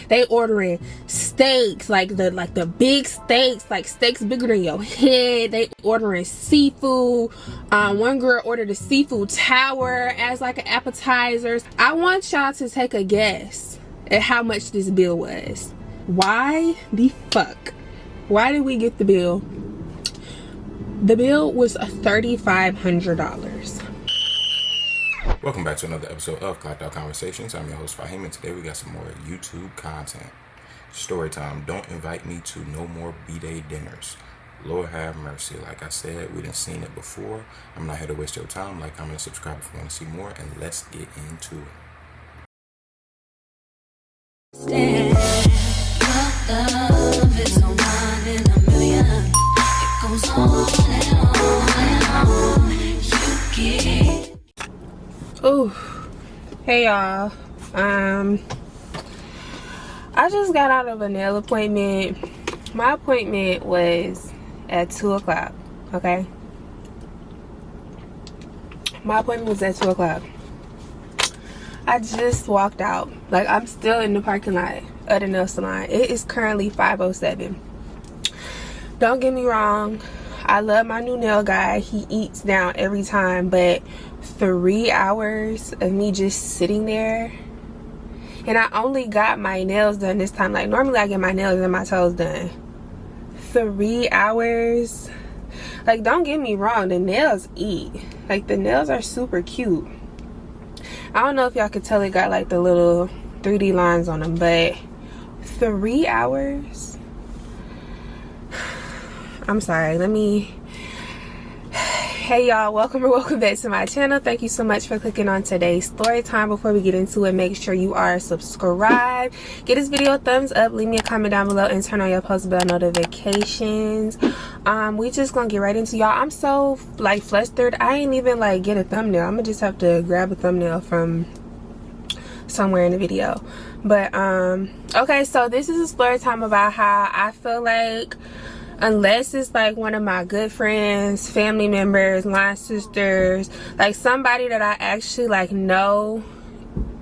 They ordering steaks, like the big steaks, like steaks bigger than your head. They ordering seafood. One girl ordered a seafood tower as like an appetizer. I want y'all to take a guess at how much this bill was. Why the fuck? Why did we get the bill? The bill was $3,500. Welcome back to another episode of Clocked Out Conversations. I'm your host Fahim, and today we got some more YouTube content. Storytime. Don't invite me to no more B-Day dinners. Lord have mercy. Like I said, we done seen it before. I'm not here to waste your time. Like, comment, and subscribe if you want to see more, and let's get into it. Love is on one in a million. It goes on and on and on. You get. Oh, hey y'all. I just got out of a nail appointment. My appointment was at 2 o'clock. Okay, my appointment was at 2 o'clock. I just walked out. Like, I'm still in the parking lot of the nail salon. It is currently 5:07. Don't get me wrong, I love my new nail guy. He eats down every time, but 3 hours of me just sitting there, and I only got my nails done this time. Like, normally I get my nails and my toes done. 3 hours. Like, don't get me wrong, the nails eat. Like, the nails are super cute. I don't know if y'all could tell it got like the little 3D lines on them, but 3 hours. I'm sorry, hey y'all, welcome back to my channel. Thank you so much for clicking on today's story time. Before we get into it, make sure you are subscribed, give this video a thumbs up, leave me a comment down below, and turn on your post bell notifications. We just gonna get right into y'all. I'm so like flustered, I ain't even like get a thumbnail. I'm gonna just have to grab a thumbnail from somewhere in the video. But okay, so this is a story time about how I feel like, unless it's like one of my good friends, family members, line sisters, like somebody that I actually like know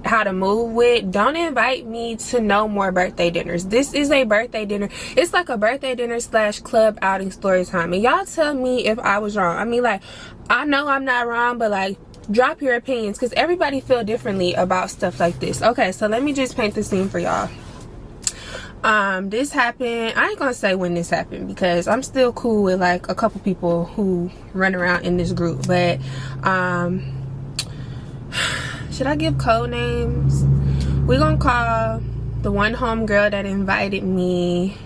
how to move with, don't invite me to no more birthday dinners. This is a birthday dinner. It's like a birthday dinner / club outing story time, and y'all tell me if I was wrong. I mean, like, I know I'm not wrong, but like, drop your opinions, because everybody feel differently about stuff like this. Okay, so let me just paint the scene for y'all. This happened, I ain't gonna say when this happened, because I'm still cool with like a couple people who run around in this group, but should I give code names? We're gonna call the one homegirl that invited me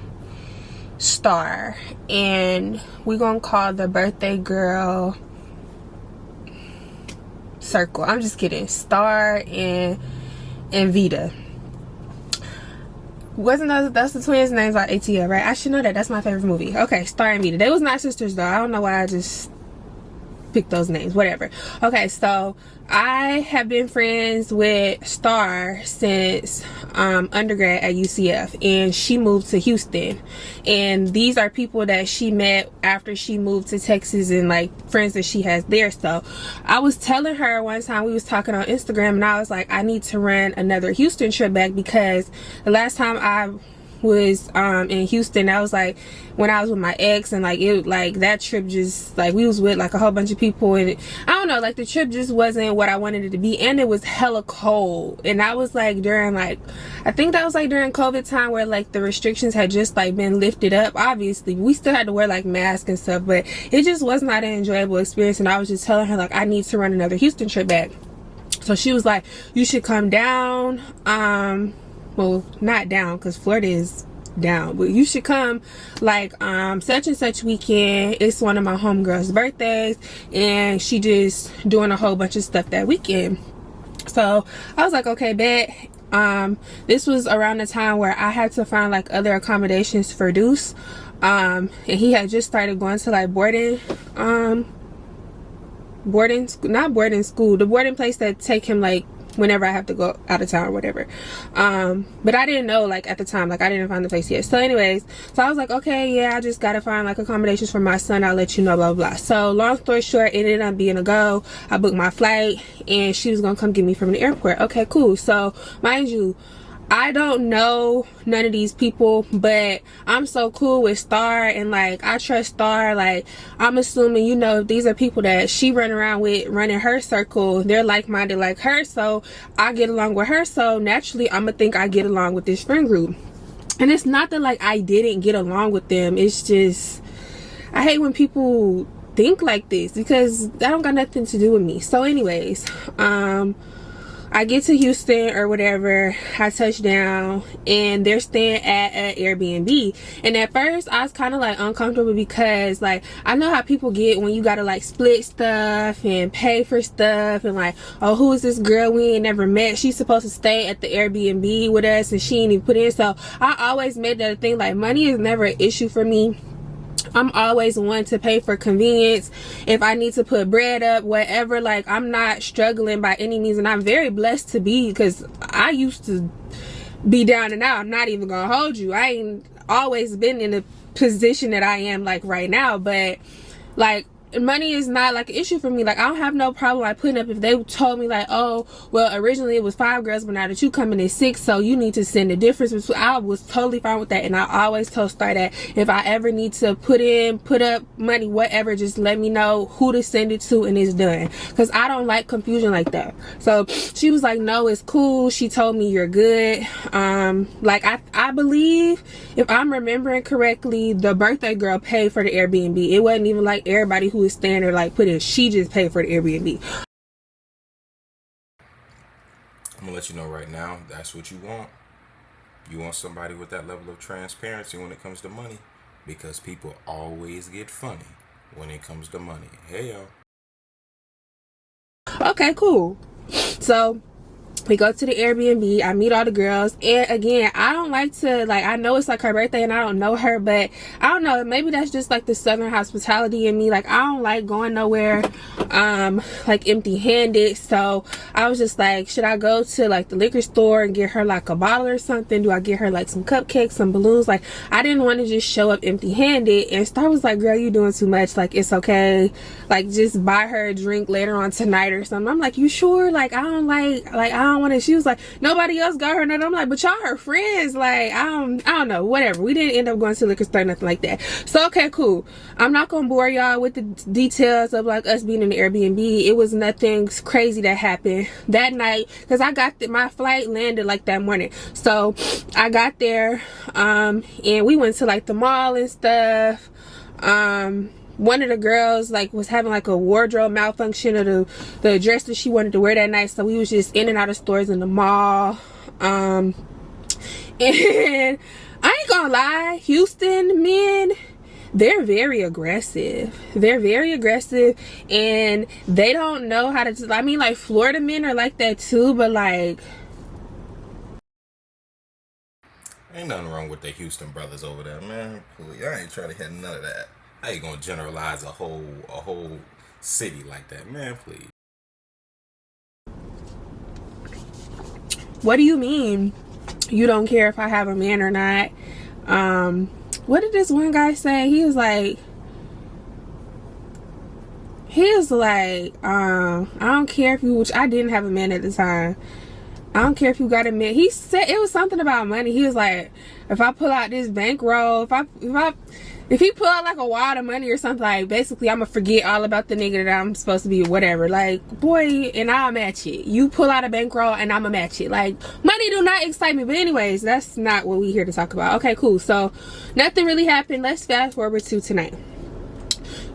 Star, and we're gonna call the birthday girl Circle. I'm just kidding. Star and Vita. Wasn't that's the twins' names on ATL, right? I should know that. That's my favorite movie. Okay, Star and Vita. They was not sisters though. I don't know why I just picked those names. Whatever. Okay, so I have been friends with Star since undergrad at UCF, and she moved to Houston, and these are people that she met after she moved to Texas, and like friends that she has there. So I was telling her one time, we was talking on Instagram, and I was like, I need to run another Houston trip back, because the last time I was in Houston, I was like when I was with my ex, and like it, like that trip just like, we was with like a whole bunch of people, and I don't know, like the trip just wasn't what I wanted it to be, and it was hella cold. And I was like during like, I think that was like during COVID time, where like the restrictions had just like been lifted up. Obviously we still had to wear like masks and stuff, but it just was not an enjoyable experience. And I was just telling her like, I need to run another Houston trip back. So she was like, you should come down, well, not down, because Florida is down, but you should come like such and such weekend. It's one of my homegirls' birthdays, and she just doing a whole bunch of stuff that weekend. So I was like, okay, bet. This was around the time where I had to find like other accommodations for Deuce, and he had just started going to like boarding school, the boarding place that take him like whenever I have to go out of town or whatever. But I didn't know like at the time, like I didn't find the place yet. So anyways, so I was like, okay, yeah, I just gotta find like accommodations for my son, I'll let you know, blah blah. So long story short, it ended up being a go. I booked my flight, and she was gonna come get me from the airport. Okay, cool. So mind you, I don't know none of these people, but I'm so cool with Star, and like I trust Star. Like I'm assuming, you know, these are people that she run around with, running her circle. They're like-minded like her, so I get along with her. So naturally, I'm gonna think I get along with this friend group. And it's not that like I didn't get along with them. It's just I hate when people think like this because that don't got nothing to do with me. So anyways, I get to Houston or whatever, I touch down, and they're staying at an Airbnb. And at first I was kind of like uncomfortable because like I know how people get when you gotta like split stuff and pay for stuff, and like, oh, who is this girl we ain't never met, she's supposed to stay at the Airbnb with us and she ain't even put in. So I always made that a thing, like money is never an issue for me. I'm always one to pay for convenience. If I need to put bread up, whatever, like I'm not struggling by any means, and I'm very blessed to be, because I used to be down and out. I'm not even gonna hold you, I ain't always been in the position that I am like right now, but like money is not like an issue for me. Like I don't have no problem like putting up. If they told me like, oh well, originally it was 5 girls, but now that you coming in 6, so you need to send the difference between, I was totally fine with that. And I always told Star that if I ever need to put up money, whatever, just let me know who to send it to and it's done, because I don't like confusion like that. So she was like, no, it's cool. She told me you're good. Like I believe, if I'm remembering correctly, the birthday girl paid for the Airbnb. It wasn't even like everybody who was staying there like put in, she just paid for the Airbnb. I'm gonna let you know right now, that's what you want. You want somebody with that level of transparency when it comes to money, because people always get funny when it comes to money. Hey yo. Okay, cool. So we go to the Airbnb, I meet all the girls, and again, I don't like to, like, I know it's like her birthday and I don't know her, but I don't know, maybe that's just like the Southern hospitality in me. Like I don't like going nowhere like empty handed. So I was just like, should I go to like the liquor store and get her like a bottle or something? Do I get her like some cupcakes, some balloons? Like I didn't want to just show up empty handed. And Star was like, girl, you doing too much, like it's okay, like just buy her a drink later on tonight or something. I'm like, you sure? Like I don't I don't want to. She was like, nobody else got her nothing. I'm like, but y'all her friends. Like I don't know, whatever. We didn't end up going to the liquor store, nothing like that. So okay, cool. I'm not gonna bore y'all with the details of like us being in the Airbnb. It was nothing crazy that happened that night, because I got my flight landed like that morning. So I got there and we went to like the mall and stuff. One of the girls like was having like a wardrobe malfunction of the dress that she wanted to wear that night, so we was just in and out of stores in the mall. And I ain't gonna lie, Houston men, they're very aggressive. They're very aggressive, and they don't know how to, I mean, like Florida men are like that too, but like Ain't nothing wrong with the Houston brothers over there, man. Please, I ain't trying to hear none of that. I ain't gonna generalize a whole city like that, man. Please. what do you mean you don't care if I have a man or not? What did this one guy say? He was like, I don't care if you, which I didn't have a man at the time, I don't care if you got a man. He said it was something about money. He was like, if I pull out this bankroll, if he pull out like a wad of money or something, like basically I'm gonna forget all about the nigga that I'm supposed to be, whatever. Like, boy, and I'll match it. You pull out a bankroll and I'ma match it. Like, money do not excite me. But anyways, that's not what we here to talk about. Okay, cool. So nothing really happened. Let's fast forward to tonight.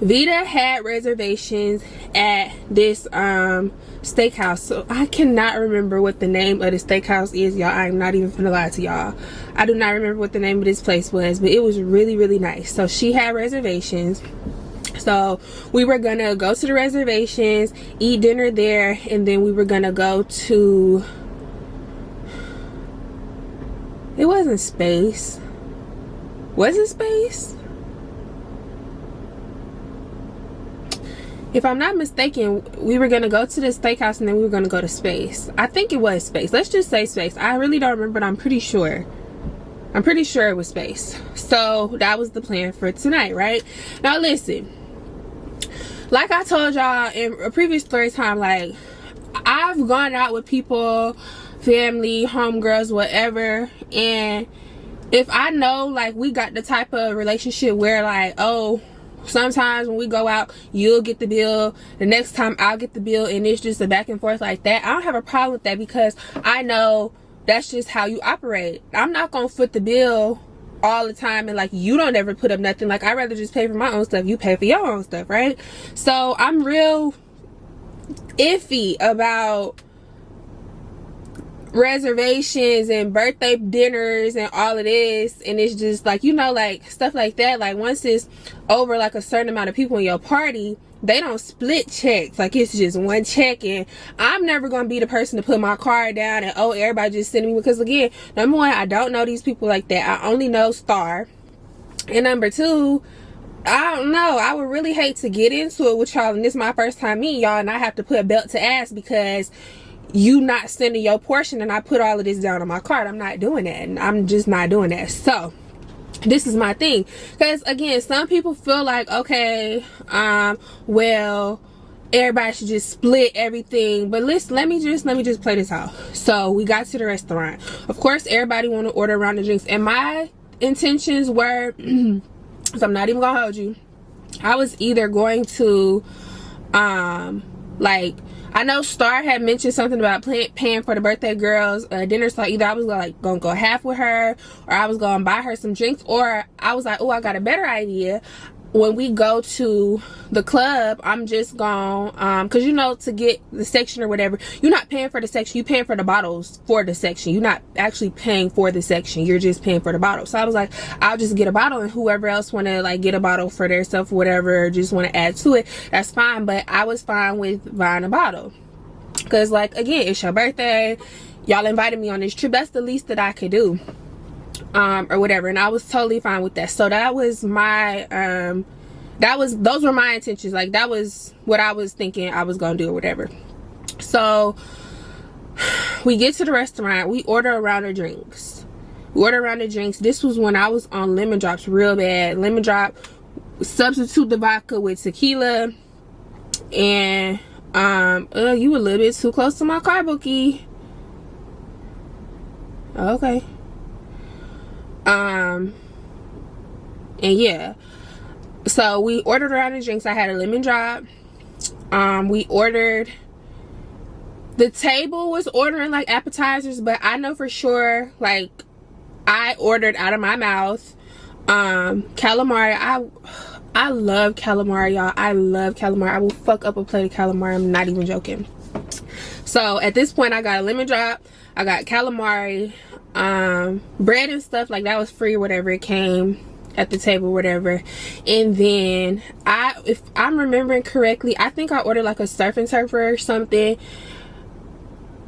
Vita had reservations at this steakhouse. So I cannot remember what the name of the steakhouse is, y'all. I'm not even gonna lie to y'all. I do not remember what the name of this place was, but it was really, really nice. So she had reservations. So we were gonna go to the reservations, eat dinner there, and then we were gonna go to, it wasn't Space. Was it Space? If I'm not mistaken, we were gonna go to the steakhouse and then we were gonna go to Space. I think it was Space. Let's just say Space. I really don't remember, but I'm pretty sure. I'm pretty sure it was Space. So that was the plan for tonight, right? Now listen, like I told y'all in a previous story time, like I've gone out with people family, homegirls, whatever. And if I know like we got the type of relationship where like, oh, sometimes when we go out, you'll get the bill, the next time I'll get the bill, and it's just a back and forth like that, I don't have a problem with that, because I know that's just how you operate. I'm not gonna foot the bill all the time, and like you don't ever put up nothing. Like, I'd rather just pay for my own stuff, you pay for your own stuff, right? So I'm real iffy about reservations and birthday dinners and all of this. And it's just like, you know, like stuff like that, like once it's over like a certain amount of people in your party, they don't split checks. Like, it's just one check. And I'm never gonna be the person to put my card down and, oh, everybody just sending me, because again, number one, I don't know these people like that. I only know Star. And number two, I don't know, I would really hate to get into it with y'all, and this is my first time meeting y'all, and I have to put a belt to ass because you not sending your portion and I put all of this down on my card. I'm not doing that, and I'm just not doing that. So this is my thing, because again, some people feel like, okay, well, everybody should just split everything. But listen, let me just play this out. So we got to the restaurant. Of course, everybody want to order around the drinks, and my intentions were so I'm not even gonna hold you, I was either going to like, I know Star had mentioned something about paying for the birthday girl's dinner, so either I was gonna go half with her, or I was gonna buy her some drinks, or I was like, oh, I got a better idea. When we go to the club, I'm just gonna because you know, to get the section or whatever, you're not paying for the section, you're paying for the bottles for the section. You're not actually paying for the section, you're just paying for the bottle. So I was like, I'll just get a bottle, and whoever else want to like get a bottle for their stuff or whatever, or just want to add to it, that's fine. But I was fine with buying a bottle, because like, again, it's your birthday, y'all invited me on this trip, that's the least that I could do, or whatever. And I was totally fine with that. So that was my those were my intentions. Like, that was what I was thinking I was gonna do or whatever. So we get to the restaurant, we order a round of drinks. This was when I was on lemon drops real bad. Lemon drop, substitute the vodka with tequila. And you a little bit too close to my car, Bookie. Okay. And yeah, so we ordered around the drinks. I had a lemon drop. We ordered, the table was ordering like appetizers, but I know for sure, like, I ordered out of my mouth calamari. I love calamari, y'all. I love calamari. I will fuck up a plate of calamari, I'm not even joking. So at this point, I got a lemon drop, I got calamari, bread and stuff like that was free, whatever, it came at the table, whatever. And then if I'm remembering correctly, I think I ordered like a surf and turfer or something,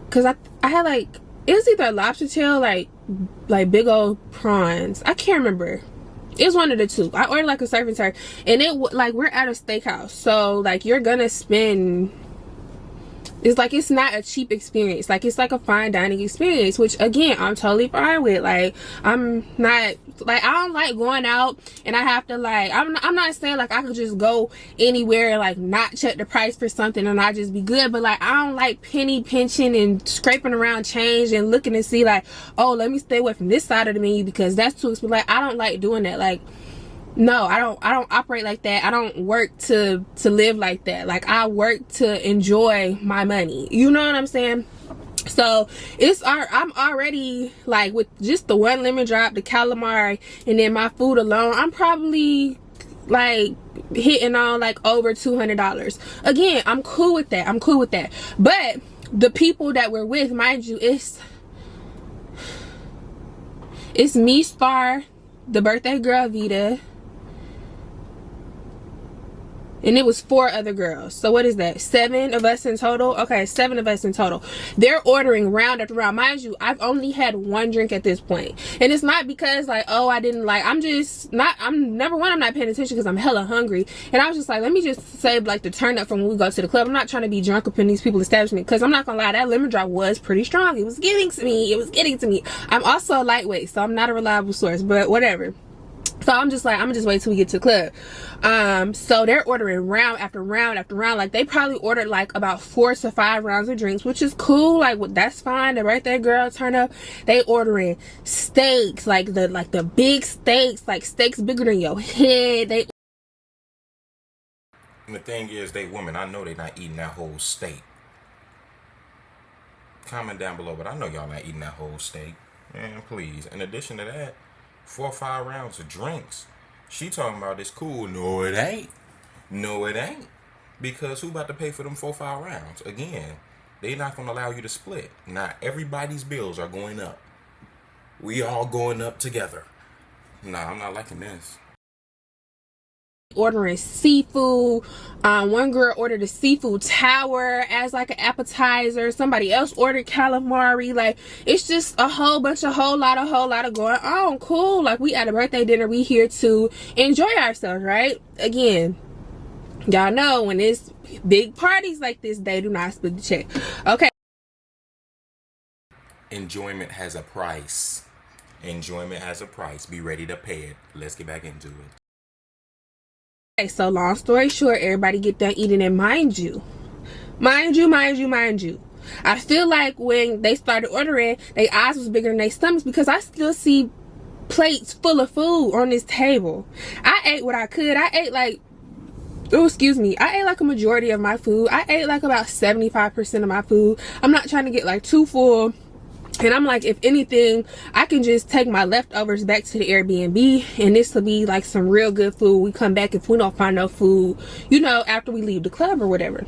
because I had like, it was either a lobster tail, like big old prawns, I can't remember. It was one of the two. I ordered like a surf and turf, and it like, we're at a steakhouse, so like you're gonna spend, it's like, it's not a cheap experience, like it's like a fine dining experience, which again, I'm totally fine with. Like, I'm not like, I don't like going out and I have to like, I'm not saying like I could just go anywhere and like not check the price for something and I just be good, but like, I don't like penny pinching and scraping around change and looking to see like, oh, let me stay away from this side of the menu because that's too expensive. Like, I don't like doing that. Like, no, I don't operate like that. I don't work to live like that. Like, I work to enjoy my money, you know what I'm saying? So I'm already like, with just the one lemon drop, the calamari, and then my food alone, I'm probably like hitting on like over $200. Again, I'm cool with that. But the people that we're with, mind you, it's me, Star, the birthday girl Vita, and it was 4 other girls. So what is that, 7 of us in total? Okay, 7 of us in total. They're ordering round after round. Mind you, I've only had 1 drink at this point, and it's not because like, oh, I didn't like, I'm number one, I'm not paying attention because I'm hella hungry, and I was just like, let me just save like the turn up from when we go to the club. I'm not trying to be drunk up in these people's establishment, because I'm not gonna lie, that lemon drop was pretty strong. It was getting to me. I'm also a lightweight, so I'm not a reliable source, but whatever. So I'm just like, I'm gonna just wait till we get to the club. So they're ordering round after round after round. Like, they probably ordered like about 4 to 5 rounds of drinks, which is cool. Like, that's fine. The birthday girl turn up. They ordering steaks, like the big steaks, like steaks bigger than your head. And the thing is, they women, I know they not eating that whole steak. Comment down below, but I know y'all not eating that whole steak. Man, please. In addition to that, 4 or 5 rounds of drinks. She talking about it's cool. No, it ain't. No, it ain't. Because who about to pay for them 4 or 5 rounds? Again, they not going to allow you to split. Not everybody's bills are going up. We all going up together. Nah, I'm not liking this. Ordering seafood. One girl ordered a seafood tower as like an appetizer. Somebody else ordered calamari. Like, it's just a whole lot of going on. Cool. Like, we at a birthday dinner. We here to enjoy ourselves, right? Again, y'all know when it's big parties like this, they do not split the check. Okay. Enjoyment has a price. Enjoyment has a price. Be ready to pay it. Let's get back into it. Okay, so long story short, everybody get done eating, and mind you, I feel like when they started ordering, their eyes was bigger than their stomachs, because I still see plates full of food on this table. I ate what I could. I ate like, oh, excuse me, I ate like a majority of my food. I ate like about 75% of my food. I'm not trying to get like too full. And I'm like, if anything, I can just take my leftovers back to the Airbnb, and this will be like some real good food. We come back if we don't find no food, you know, after we leave the club or whatever.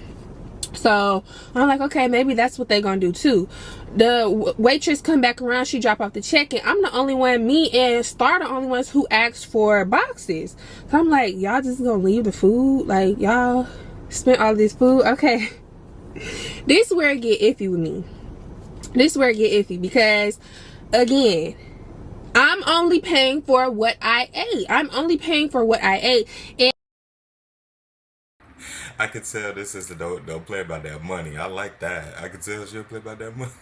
So I'm like, okay, maybe that's what they're gonna do too. The waitress come back around, she drop off the check, and I'm the only one, me and Star the only ones who asked for boxes. So I'm like, y'all just gonna leave the food? Like, y'all spent all this food? Okay. This is where it get iffy with me. This is where it get iffy, because again, I'm only paying for what I ate. And I could tell this is the don't play about that money. I like that. I could tell she'll play about that money.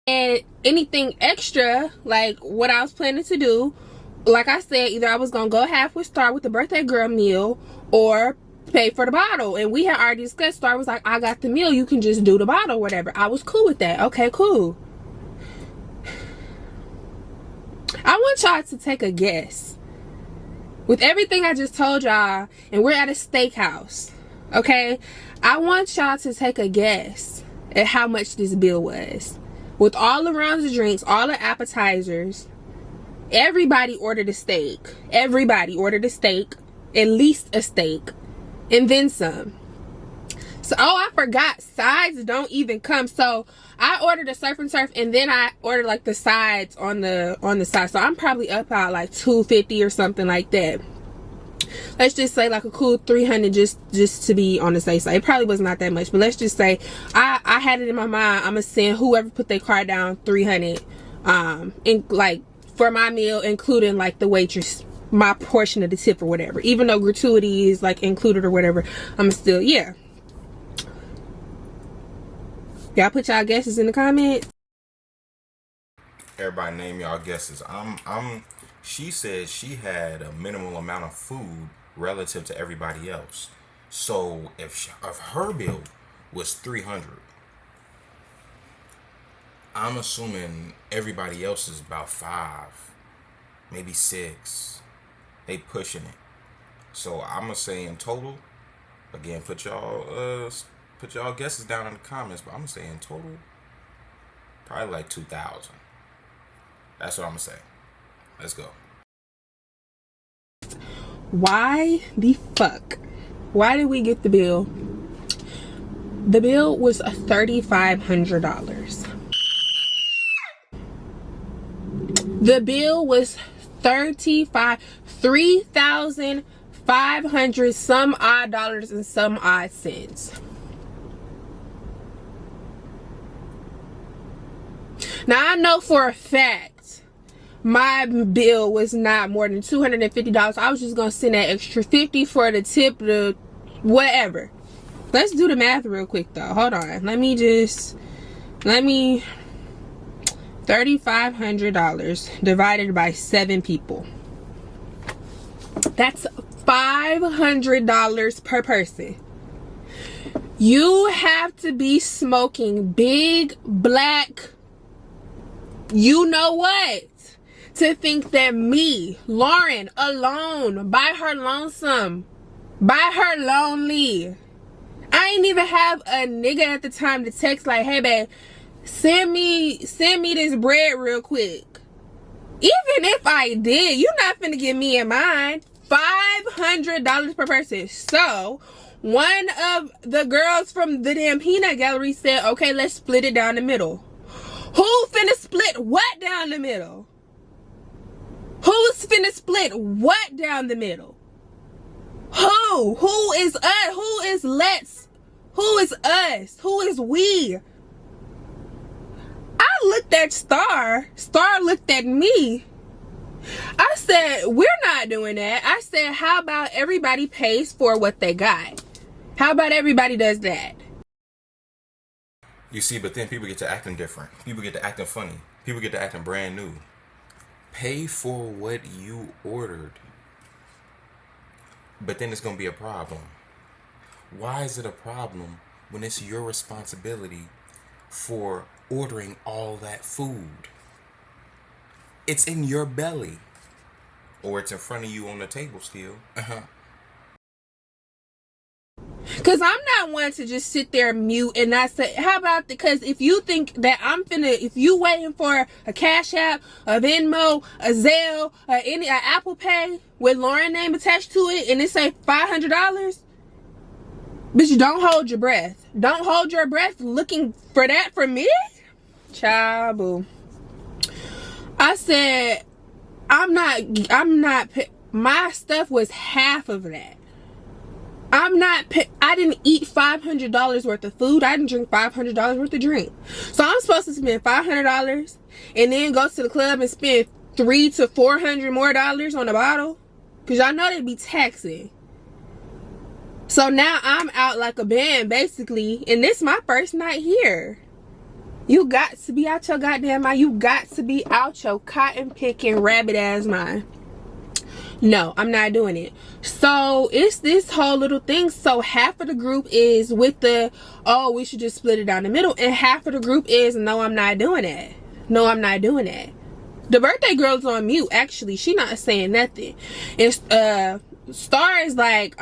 And anything extra, like what I was planning to do, like I said, either I was gonna go half with Star with the birthday girl meal, or pay for the bottle. And we had already discussed. Star was like, I got the meal, you can just do the bottle, whatever. I was cool with that. Okay, cool. I want y'all to take a guess. With everything I just told y'all, and we're at a steakhouse, okay? I want y'all to take a guess at how much this bill was. With all the rounds of drinks, all the appetizers, everybody ordered a steak. Everybody ordered a steak, at least a steak. And then some. So, oh, I forgot, sides don't even come. So I ordered a surf and turf, and then I ordered like the sides on the side. So I'm probably up about like $250 or something like that. Let's just say like a cool $300 just to be on the safe side. It probably was not that much, but let's just say I had it in my mind, I'm gonna send whoever put their card down $300 in like for my meal, including like the waitress, my portion of the tip or whatever. Even though gratuity is like included or whatever, I'm still, yeah. Y'all put y'all guesses in the comments. Everybody name y'all guesses. She said she had a minimal amount of food relative to everybody else. So if her bill was $300, I'm assuming everybody else is about $5, maybe $6. They pushing it. So I'm gonna say in total, again, put y'all guesses down in the comments, but I'm gonna say in total, probably like 2,000. That's what I'm gonna say. Let's go. Why the fuck? Why did we get the bill? The bill was $3,500. The bill was $3,500 some odd dollars and some odd cents. Now I know for a fact my bill was not more than $250. I was just gonna send that extra $50 for the tip, the whatever. Let's do the math real quick though. Hold on. Let me $3,500 divided by 7 people. That's $500 per person. You have to be smoking big black, you know what, to think that me, Lauren, alone, by her lonesome, by her lonely, I ain't even have a nigga at the time to text like, hey babe, send me this bread real quick. Even if I did, you're not finna give me in mine. $500 per person. So one of the girls from the damn peanut gallery said, okay, let's split it down the middle. Who finna split what down the middle? Who's finna split what down the middle? Who? Who is us? Who is let's? Who is us? Who is we? I looked at Star. Star looked at me. I said, we're not doing that. I said, how about everybody pays for what they got? How about everybody does that? You see, but then people get to acting different. People get to acting funny. People get to acting brand new. Pay for what you ordered. But then it's going to be a problem. Why is it a problem when it's your responsibility for ordering all that food? It's in your belly. Or it's in front of you on the table still. Cause I'm not one to just sit there mute and not say, how about, because if you think that I'm finna, if you waiting for a Cash App, a Venmo, a Zelle, a Apple Pay with Lauren name attached to it and it say $500, bitch, don't hold your breath. Don't hold your breath looking for that from me. Child, boo. I said, I'm not, my stuff was half of that. I didn't eat $500 worth of food. I didn't drink $500 worth of drink. So I'm supposed to spend $500 and then go to the club and spend $300 to $400 more on a bottle? Because y'all know they'd be taxing. So now I'm out like a band, basically. And this is my first night here. You got to be out your goddamn mind. You got to be out your cotton picking rabbit ass mind. No, I'm not doing it. So it's this whole little thing. So half of the group is with the, oh, we should just split it down the middle. And half of the group is, no, I'm not doing that. No, I'm not doing that. The birthday girl's on mute, actually. She not saying nothing. And Star is like,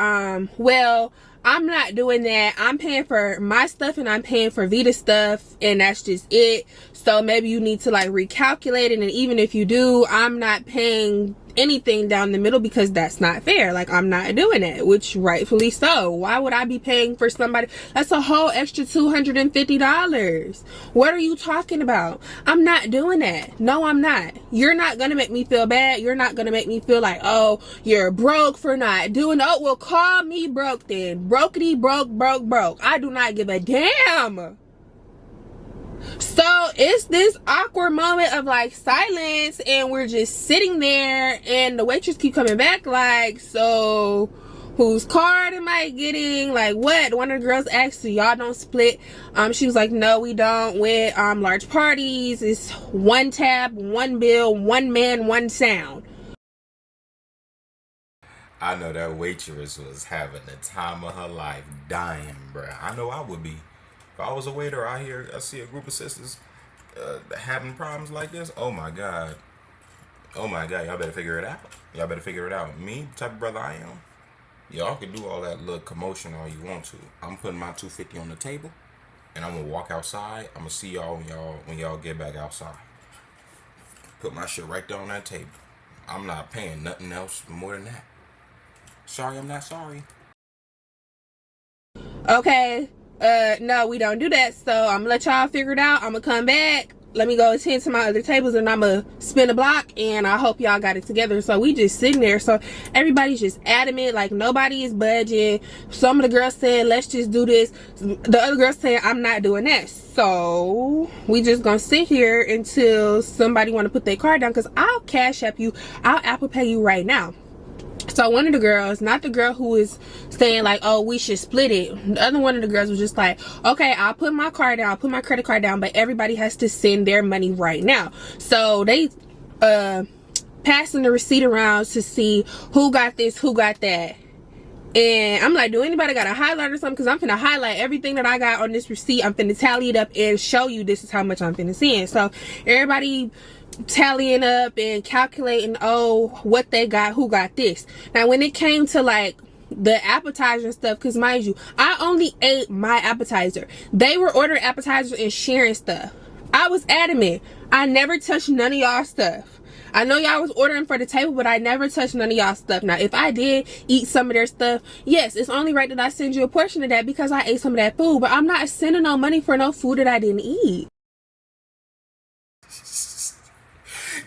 well, I'm not doing that. I'm paying for my stuff and I'm paying for Vita's stuff, and that's just it. So maybe you need to like recalculate it, and even if you do, I'm not paying anything down the middle because that's not fair. Like, I'm not doing that, which rightfully so. Why would I be paying for somebody? That's a whole extra $250. What are you talking about? I'm not doing that. No, I'm not. You're not gonna make me feel bad. You're not gonna make me feel like, oh, you're broke for not doing. Oh, well, call me broke then. Brokety broke. I do not give a damn. So it's this awkward moment of like silence, and we're just sitting there, and the waitress keep coming back like, so whose card am I getting? Like, what? One of the girls asked, so y'all don't split? She was like, no, we don't. With large parties, it's one tab, one bill, one man, one sound. I know that waitress was having the time of her life, dying, bruh. I know I would be. If I was a waiter out here, I see a group of sisters having problems like this. Oh my God. Y'all better figure it out. Me, the type of brother I am, y'all can do all that little commotion all you want to. I'm putting my $250 on the table, and I'm gonna walk outside. I'm gonna see y'all when y'all get back outside. Put my shit right there on that table. I'm not paying nothing else more than that. Sorry, I'm not sorry. Okay. No, we don't do that. So I'm gonna let y'all figure it out. I'm gonna come back. Let me go attend to my other tables, and I'm gonna spin a block, and I hope y'all got it together. So we just sitting there. So everybody's just adamant, like nobody is budging. Some of the girls said, let's just do this. The other girls saying, I'm not doing that. So we just gonna sit here until somebody want to put their card down, because I'll Cash App you, I'll Apple Pay you right now. So So one of the girls, not the girl who was saying like, oh, we should split it, the other one of the girls was just like, okay, I'll put my card down, I'll put my credit card down, but everybody has to send their money right now. So they passing the receipt around to see who got this, who got that. And I'm like, do anybody got a highlight or something? Because I'm finna highlight everything that I got on this receipt. I'm finna tally it up and show you this is how much I'm finna send. So everybody tallying up and calculating, oh, what they got, who got this. Now when it came to like the appetizer and stuff, because mind you, I only ate my appetizer. They were ordering appetizers and sharing stuff. I was adamant, I never touched none of y'all stuff. I know y'all was ordering for the table, but I never touched none of y'all stuff. Now, if I did eat some of their stuff, yes, it's only right that I send you a portion of that because I ate some of that food. But I'm not sending no money for no food that I didn't eat.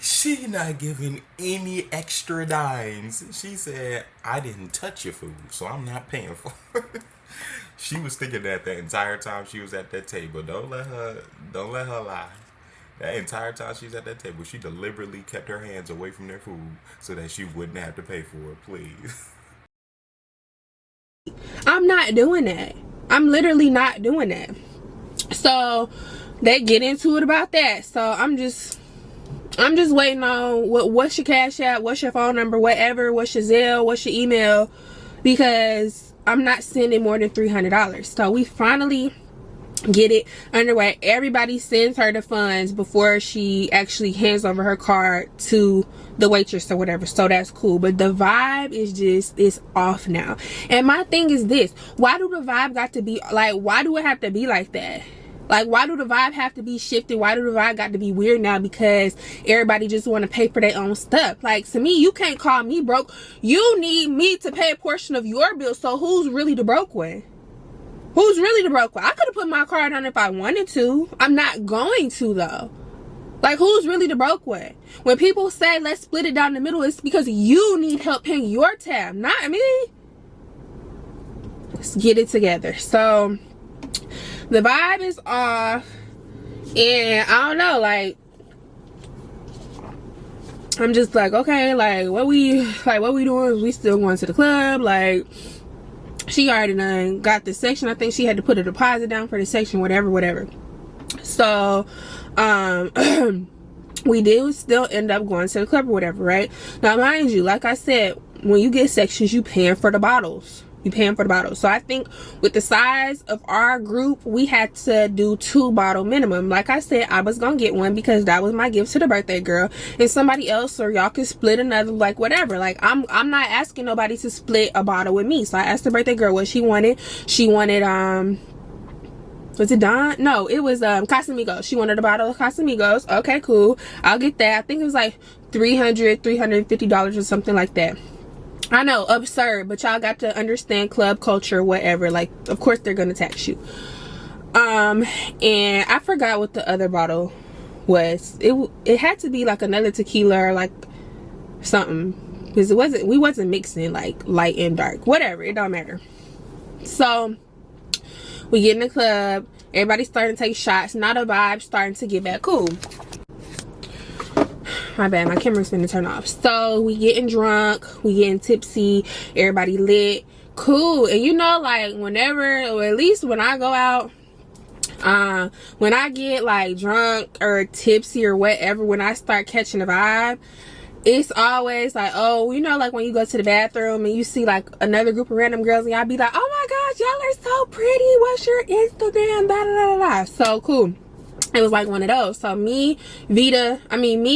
She not giving any extra dimes. She said, I didn't touch your food, so I'm not paying for it. She was thinking that the entire time she was at that table. Don't let her lie. That entire time she's at that table, she deliberately kept her hands away from their food so that she wouldn't have to pay for it, please. I'm not doing that. I'm literally not doing that. So they get into it about that. So I'm just waiting on what's your Cash App, what's your phone number, whatever, what's your Zelle, what's your email, because I'm not sending more than $300. So we finally get it underway. Everybody sends her the funds before she actually hands over her card to the waitress or whatever, so that's cool. But the vibe is just, it's off now. And my thing is this, why do the vibe got to be like, why do it have to be like that? Like, why do the vibe have to be shifted? Why do the vibe got to be weird now because everybody just want to pay for their own stuff? Like, to me, you can't call me broke. You need me to pay a portion of your bill. So who's really the broke one? Who's really the broke one? I could have put my card on if I wanted to. I'm not going to, though. Like, who's really the broke one? When people say, let's split it down the middle, it's because you need help paying your tab, not me. Let's get it together. So, the vibe is off. And I don't know, like, I'm just like, okay, like, what we doing? We still going to the club? Like, she already done got the section. I think she had to put a deposit down for the section, whatever. So we did still end up going to the club or whatever, right? Now mind you, like I said, when you get sections, you paying for the bottles. So I think with the size of our group, we had to do 2 bottle minimum. Like I said, I was gonna get one because that was my gift to the birthday girl, and somebody else, or y'all could split another, like whatever. Like I'm not asking nobody to split a bottle with me. So I asked the birthday girl what she wanted. She wanted was it Don? No, it was Casamigos. She wanted a bottle of Casamigos. Okay, cool, I'll get that. I think it was like $350 or something like that. I know, absurd, but y'all got to understand club culture, whatever. Like, of course they're gonna tax you. And I forgot what the other bottle was. It had to be like another tequila or like something, because we wasn't mixing like light and dark, whatever, it don't matter. So we get in the club, everybody's starting to take shots. Now the vibe's starting to get back cool. My bad, my camera's gonna turn off. So we getting drunk, we getting tipsy, everybody lit, cool. And you know, like whenever, or at least when I go out, when I get like drunk or tipsy or whatever, when I start catching the vibe, it's always like, oh, you know, like when you go to the bathroom and you see like another group of random girls, and y'all be like, oh my gosh, y'all are so pretty, what's your Instagram, da da da da. So cool. It was like one of those. So me,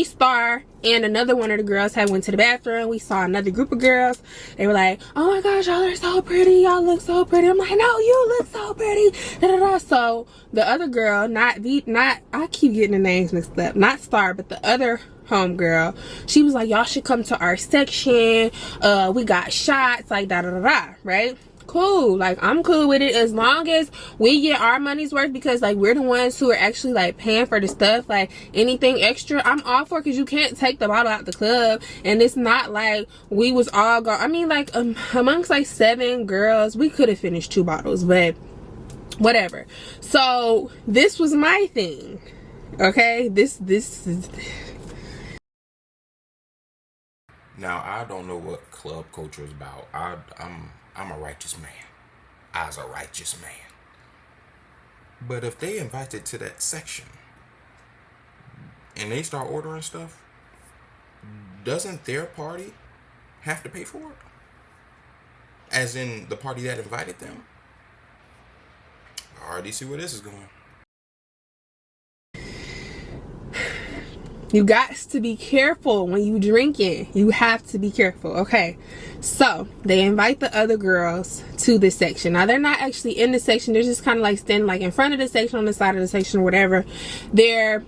Star, and another one of the girls had went to the bathroom. We saw another group of girls. They were like, oh my gosh, y'all are so pretty, y'all look so pretty. I'm like, no, you look so pretty, da da da. So the other girl, I keep getting the names mixed up, not Star, but the other homegirl, she was like, y'all should come to our section, we got shots, like da da da da, right? Cool, like I'm cool with it as long as we get our money's worth, because like we're the ones who are actually like paying for the stuff. Like anything extra, I'm all for, because you can't take the bottle out the club, and it's not like we was all gone. I mean, like amongst like 7 girls, we could have finished 2 bottles, but whatever. So this was my thing, okay? This is Now I don't know what club culture is about. I'm a righteous man. I's a righteous man. But if they invited to that section and they start ordering stuff, doesn't their party have to pay for it? As in the party that invited them? I already see where this is going. You got to be careful when you drinking. You have to be careful. Okay, so they invite the other girls to this section. Now they're not actually in the section. They're just kind of like standing like in front of the section, on the side of the section, or whatever. They're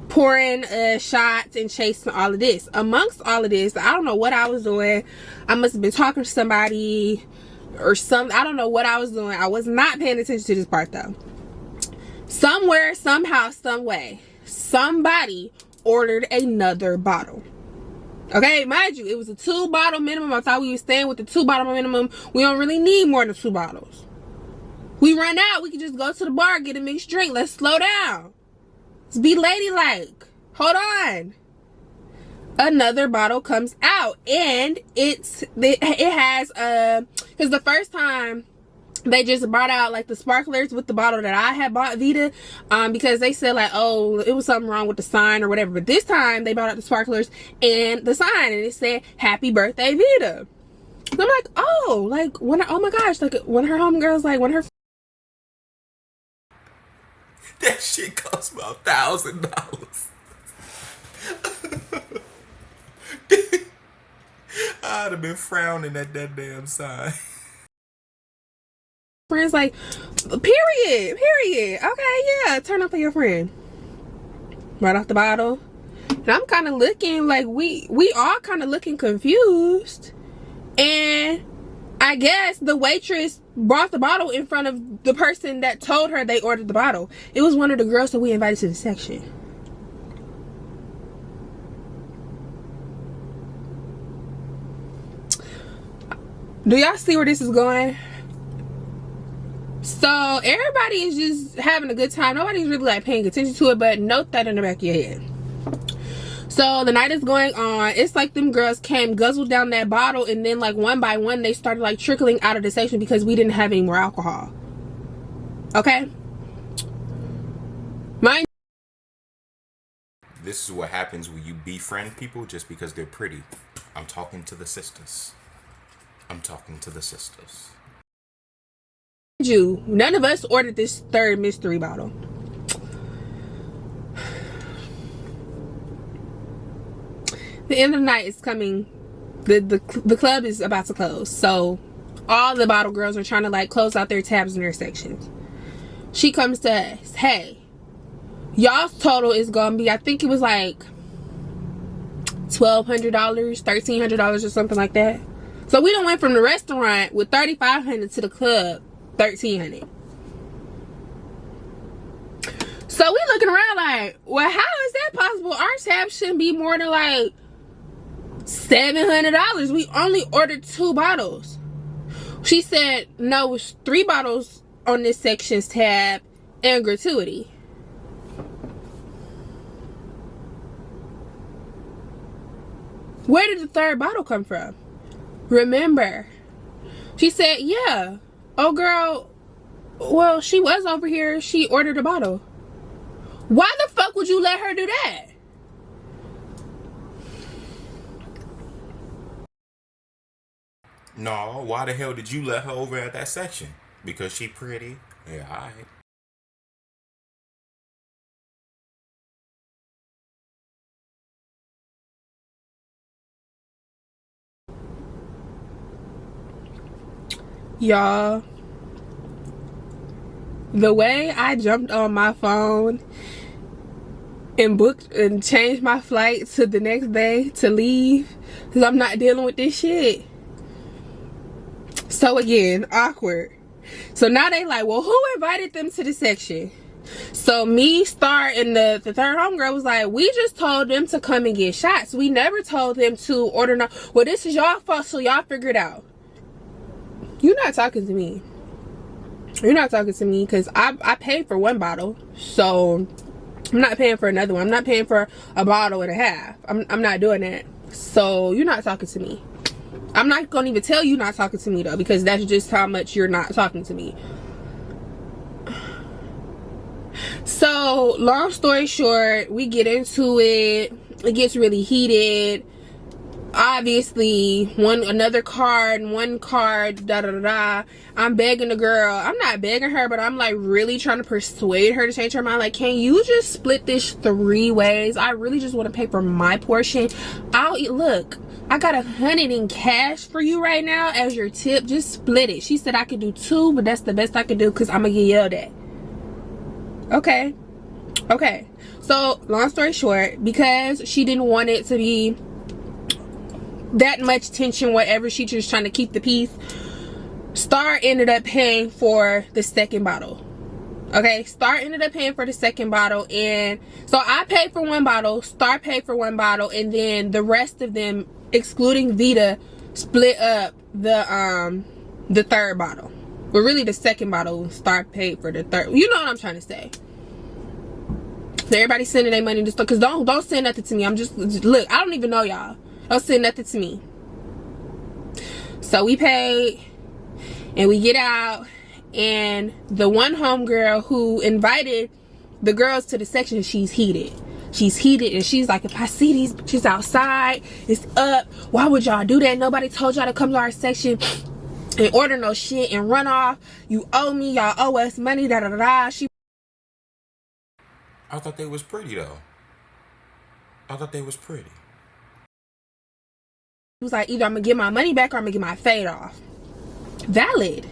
pouring shots and chasing all of this. Amongst all of this, I don't know what I was doing. I must have been talking to somebody or something. I don't know what I was doing. I was not paying attention to this part though. Somewhere, somehow, some way, somebody ordered another bottle. Okay, mind you, it was a 2-bottle minimum. I thought we were staying with the 2-bottle minimum. We don't really need more than 2 bottles. We run out, we can just go to the bar, get a mixed drink. Let's slow down. Let's be ladylike. Hold on. Another bottle comes out, and it has because the first time they just brought out like the sparklers with the bottle that I had bought, Vita, because they said like, oh, it was something wrong with the sign or whatever. But this time they brought out the sparklers and the sign, and it said happy birthday, Vita. And I'm like, oh, like oh my gosh, like one of her homegirls, like one of her That shit cost about $1,000. I'd have been frowning at that damn sign. friends like, period, okay, yeah, turn up for your friend. Right off the bottle. And I'm kind of looking like we all kind of looking confused. And I guess the waitress brought the bottle in front of the person that told her they ordered the bottle. It was one of the girls that we invited to the section. Do y'all see where this is going? So everybody is just having a good time. Nobody's really like paying attention to it, but note that in the back of your head. So the night is going on. It's like them girls came, guzzled down that bottle, and then like one by one they started like trickling out of the section because we didn't have any more alcohol. Okay? This is what happens when you befriend people just because they're pretty. I'm talking to the sisters. None of us ordered this third mystery bottle. The end of the night is coming. The club is about to close, so all the bottle girls are trying to like close out their tabs in their sections. She comes to us, hey, y'all's total is gonna be, I think it was like $1,200, $1,300 or something like that. So we done went from the restaurant with $3,500 to the club $1,300. So we looking around like, well, how is that possible? Our tab shouldn't be more than like $700. We only ordered 2 bottles. She said no, it's 3 bottles on this section's tab and gratuity. Where did the 3rd bottle come from? Remember, she said, yeah, oh girl, well, she was over here, she ordered a bottle. Why the fuck would you let her do that? No, why the hell did you let her over at that section? Because she pretty? Yeah, alright. Y'all, the way I jumped on my phone and booked and changed my flight to the next day to leave because I'm not dealing with this shit. So again, awkward. So now they like, well, who invited them to the section? So me, Star, and the 3rd homegirl was like, we just told them to come and get shots. We never told them to order no. Well, this is y'all fault, so y'all figure it out. You're not talking to me. You're not talking to me because I paid for 1 bottle. So I'm not paying for another one. I'm not paying for a bottle and a half. I'm not doing that. So you're not talking to me. I'm not gonna even tell you not talking to me though, because that's just how much you're not talking to me. So long story short, we get into it. It gets really heated. Obviously, one card, da da da. I'm begging the girl. I'm not begging her, but I'm like really trying to persuade her to change her mind. Like, can you just split this 3 ways? I really just want to pay for my portion. Look, I got $100 in cash for you right now as your tip. Just split it. She said I could do 2, but that's the best I could do because I'm gonna get yelled at. Okay. So long story short, because she didn't want it to be that much tension, whatever, she just trying to keep the peace, Star ended up paying for the second bottle. Okay, Star ended up paying for the second bottle, and so I paid for 1 bottle, Star paid for 1 bottle, and then the rest of them, excluding Vita, split up the 3rd bottle. But really the second bottle, Star paid for the 3rd. You know what I'm trying to say. So everybody sending their money to Star, because don't send nothing to me. I'm just look, I don't even know y'all. Don't send nothing to me. So we paid and we get out, and the one homegirl who invited the girls to the section, she's heated, and she's like, if I see these bitches outside, it's up. Why would y'all do that? Nobody told y'all to come to our section and order no shit and run off. You owe me, y'all owe us money, da da da. I thought they was pretty though. I thought they was pretty. He was like, either I'm gonna get my money back or I'm gonna get my fade off. Valid.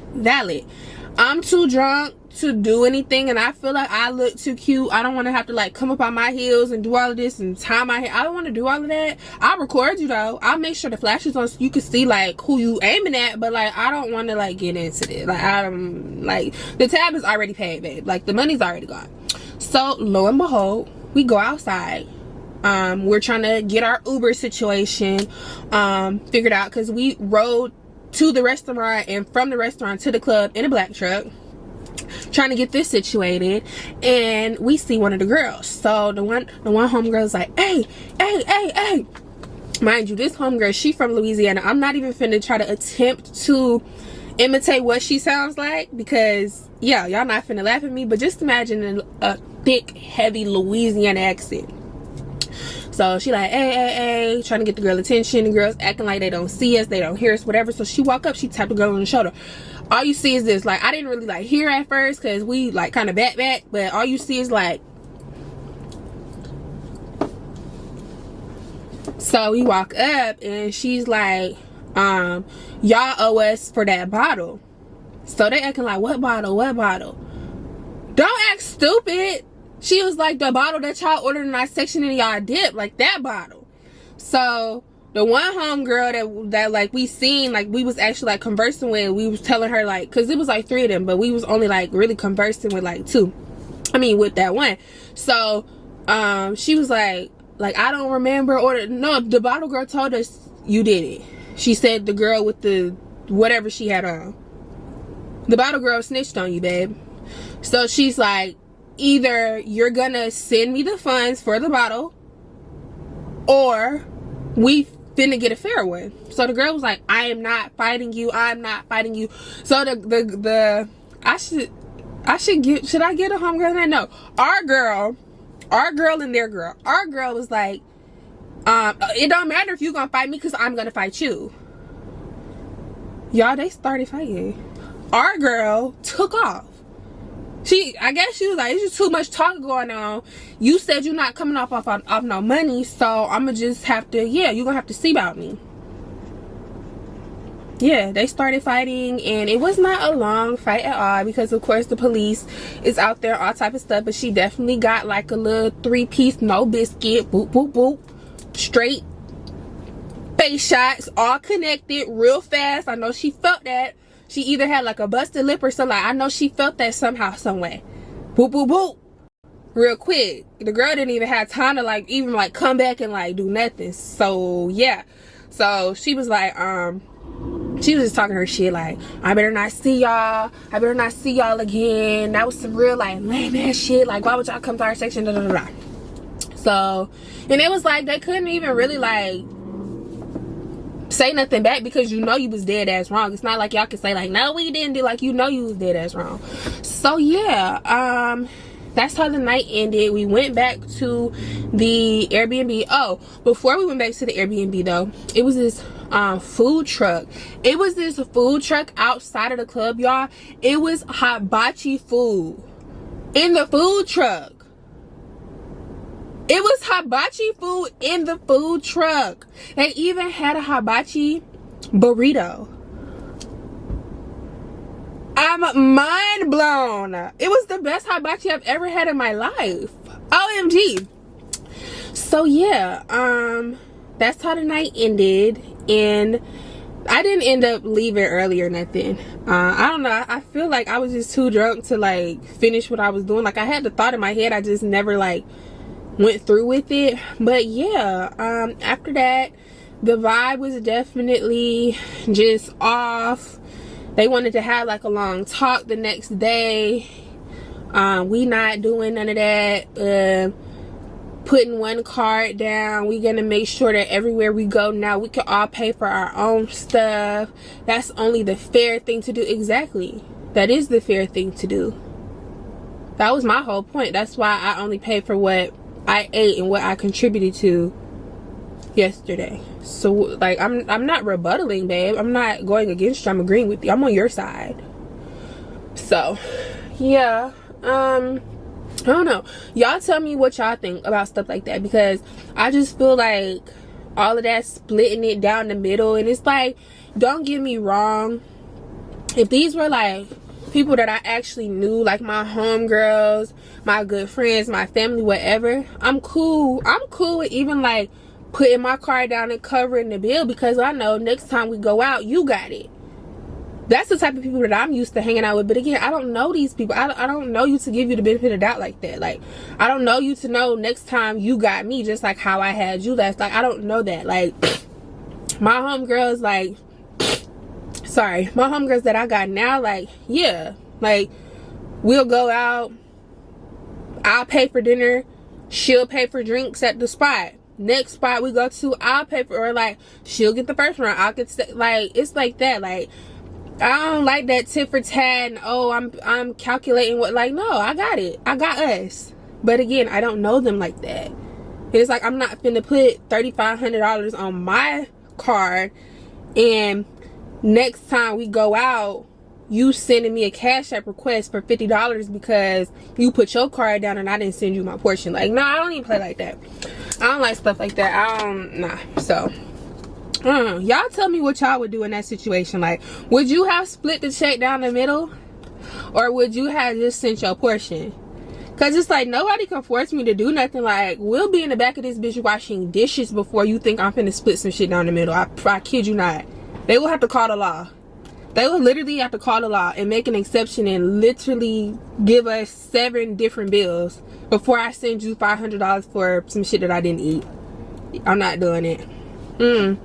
I'm too drunk to do anything, and I feel like I look too cute. I don't want to have to like come up on my heels and do all of this and tie my hair. I don't want to do all of that. I'll record you though. I'll make sure the flash is on so you can see like who you aiming at, but like I don't want to like get into this. Like I'm like, the tab is already paid, babe. Like the money's already gone. So lo and behold, we go outside. We're trying to get our Uber situation figured out, because we rode to the restaurant and from the restaurant to the club in a black truck, trying to get this situated, and we see one of the girls. So the one homegirl's like, hey. Mind you, this homegirl, she from Louisiana. I'm not even finna try to attempt to imitate what she sounds like, because yeah, y'all not finna laugh at me, but just imagine a thick, heavy Louisiana accent. So she like, hey, trying to get the girl attention. The girl's acting like they don't see us, they don't hear us, whatever. So she walk up, she tapped the girl on the shoulder. All you see is this. Like, I didn't really like hear at first, because we like kind of back, but all you see is like. So we walk up and she's like, y'all owe us for that bottle. So they acting like, what bottle? Don't act stupid. She was like, the bottle that y'all ordered in our section and y'all dip, like that bottle. So the one homegirl that like we seen, like we was actually like conversing with, we was telling her like, cause it was like 3 of them, but we was only like really conversing with like 2. I mean with that one. So she was like I don't remember no, the bottle girl told us you did it. She said the girl with the whatever she had on. The bottle girl snitched on you, babe. So she's like, either you're gonna send me the funds for the bottle, or we finna get a fair one. So the girl was like, I am not fighting you. So the should I get a homegirl that? No, our girl and their girl. Our girl was like, it don't matter if you gonna fight me, because I'm gonna fight you. Y'all, they started fighting. Our girl took off. I guess she was like, it's just too much talk going on. You said you're not coming off no money, so I'ma just have to, yeah, you're gonna have to see about me. Yeah, they started fighting, and it was not a long fight at all, because of course the police is out there, all type of stuff, but she definitely got like a little 3-piece, no biscuit, boop, boop, boop, straight face shots, all connected real fast. I know she felt that. She either had like a busted lip or something. I know she felt that somehow, some way. Boop, boop, boop. Real quick. The girl didn't even have time to like even like come back and like do nothing. So yeah. So she was like, she was just talking her shit like, I better not see y'all again. That was some real like lame ass shit. Like, why would y'all come to our section? Da, da, da, da. So, and it was like they couldn't even really like say nothing back because you know you was dead ass wrong. It's not like y'all can say like, no, we didn't do, like, you know you was dead ass wrong. So yeah, that's how the night ended. We went back to the Airbnb. Oh, before we went back to the Airbnb though, it was this food truck. It was this food truck outside of the club, y'all. It was hibachi food in the food truck. It was hibachi food in the food truck. They even had a hibachi burrito. I'm mind blown. It was the best hibachi I've ever had in my life. OMG. So yeah, that's how the night ended, and I didn't end up leaving early or nothing. I don't know. I feel like I was just too drunk to like finish what I was doing. Like I had the thought in my head, I just never like went through with it. But yeah, after that, the vibe was definitely just off. They wanted to have like a long talk the next day. We not doing none of that. Putting one card down. We gonna make sure that everywhere we go now, we can all pay for our own stuff. That's only the fair thing to do. Exactly. That is the fair thing to do. That was my whole point. That's why I only paid for what I ate and what I contributed to yesterday. So like I'm not rebuttaling, babe. I'm not going against you. I'm agreeing with you. I'm on your side. So yeah, I don't know. Y'all tell me what y'all think about stuff like that, because I just feel like all of that splitting it down the middle, and it's like, don't get me wrong, if these were like people that I actually knew, like my homegirls, my good friends, my family, whatever, I'm cool with even like putting my card down and covering the bill, because I know next time we go out, you got it. That's the type of people that I'm used to hanging out with. But again, I don't know these people. I don't know you to give you the benefit of the doubt like that. Like, I don't know you to know next time you got me just like how I had you last. Like, I don't know that. Like, my homegirls, like, sorry, my homegirls that I got now, like, yeah, like, we'll go out, I'll pay for dinner, she'll pay for drinks at the spot. Next spot we go to, I'll pay for, or like, she'll get the first round, I'll get, like, it's like that. Like, I don't like that tit for tat and, oh, I'm calculating what, like, no, I got it. I got us. But again, I don't know them like that. It's like, I'm not finna put $3,500 on my card, and next time we go out, you sending me a Cash App request for $50 because you put your card down and I didn't send you my portion. Like, no, I don't even play like that. I don't like stuff like that. Nah. So, y'all tell me what y'all would do in that situation. Like, would you have split the check down the middle, or would you have just sent your portion? Because it's like, nobody can force me to do nothing. Like, we'll be in the back of this bitch washing dishes before you think I'm finna split some shit down the middle. I kid you not. They will have to call the law. They will literally have to call the law and make an exception and literally give us 7 different bills before I send you $500 for some shit that I didn't eat. I'm not doing it.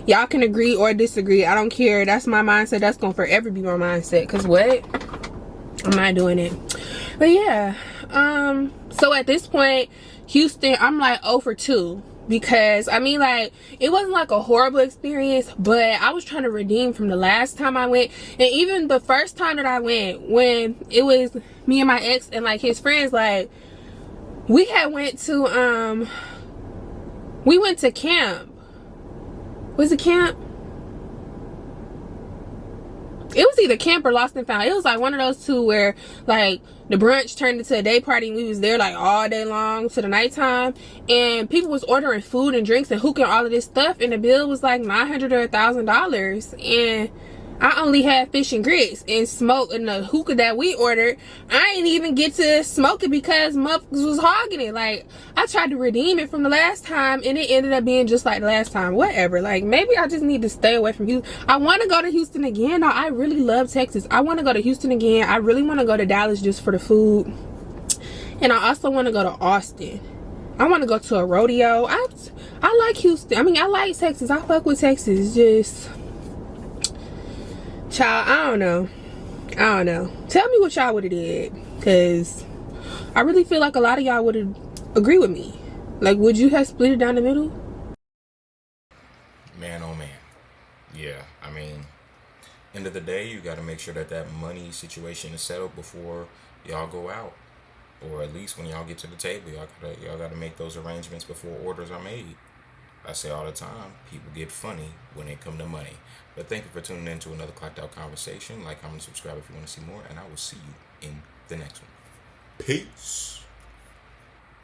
Y'all can agree or disagree. I don't care. That's my mindset. That's gonna forever be my mindset. Because what? I'm not doing it. But yeah. So at this point, Houston, I'm like 0 for 2. Because, I mean, like, it wasn't like a horrible experience, but I was trying to redeem from the last time I went. And even the first time that I went, when it was me and my ex and, like, his friends, like, we had went to, we went to camp. Was it camp? It was either camp or Lost and Found. It was like one of those two where like the brunch turned into a day party and we was there like all day long to the nighttime, and people was ordering food and drinks and hooking all of this stuff, and the bill was like $900 or $1,000, and I only had fish and grits and smoke, and the hookah that we ordered, I didn't even get to smoke it because motherfuckers was hogging it. Like, I tried to redeem it from the last time and it ended up being just like the last time. Whatever. Like, maybe I just need to stay away from Houston. I want to go to Houston again. No, I really love Texas. I want to go to Houston again. I really want to go to Dallas just for the food. And I also want to go to Austin. I want to go to a rodeo. I like Houston. I mean, I like Texas. I fuck with Texas. It's just... Child, I don't know. Tell me what y'all would have did, because I really feel like a lot of y'all would have agreed with me. Like, would you have split it down the middle? Man, oh man. Yeah, I mean, end of the day, you got to make sure that that money situation is settled before y'all go out, or at least when y'all get to the table, y'all gotta make those arrangements before orders are made. I say all the time, people get funny when it come to money. But thank you for tuning in to another Clocked Out Conversation. Like, comment, subscribe if you want to see more, and I will see you in the next one. Peace.